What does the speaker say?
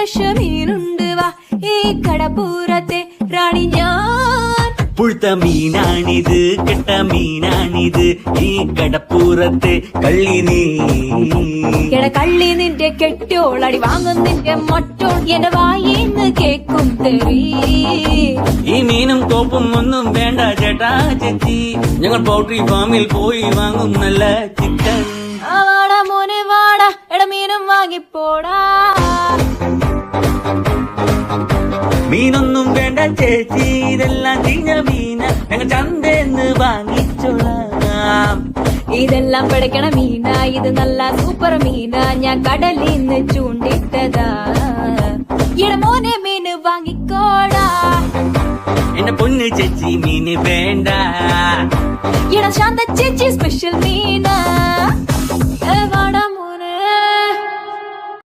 Fresh മീനുണ്ട് വാ ഈ കടപ്പുറത്തെ റാണി ഞാൻ. പുഴുത്ത മീനാണിത്, കെട്ട മീനാണിത്, ഈ കടപ്പുറത്തെ കള്ളി നീ. കള്ളി നിന്റെ കെട്ടോളടി വാങ്ങും നിന്റെ മറ്റോൾ എന്റെ വായിന്ന് കേക്കും തെറി. ഈ മീനും കോപ്പും ഒന്നും വേണ്ട ചേട്ടാ ചേച്ചി, ഞങ്ങൾ പൗൾട്രി ഫാമിൽ പോയി വാങ്ങും നല്ല ചിക്കൻ. വാടാ മോനെ വാടാ, എടാ മീനും വാങ്ങിപ്പോടാ. മീനൊന്നും വേണ്ട ചേച്ചി, ഇതെല്ലാം ചീഞ്ഞ മീന, ഞങ്ങൾ ചന്തേന്ന് വാങ്ങിച്ചോളാം. ഇതെല്ലാം പിടയ്ക്കണ മീന, ഇത് നല്ല സൂപ്പർ മീന, ഞാൻ കടലിന്ന് ചൂണ്ടിട്ടതാ. എടാ മോനെ മീന് വാങ്ങിക്കോടാ. എന്റെ പൊന്ന് ചേച്ചി മീന് വേണ്ട. എടാ ശാന്ത ചേച്ചി സ്പെഷ്യൽ മീന.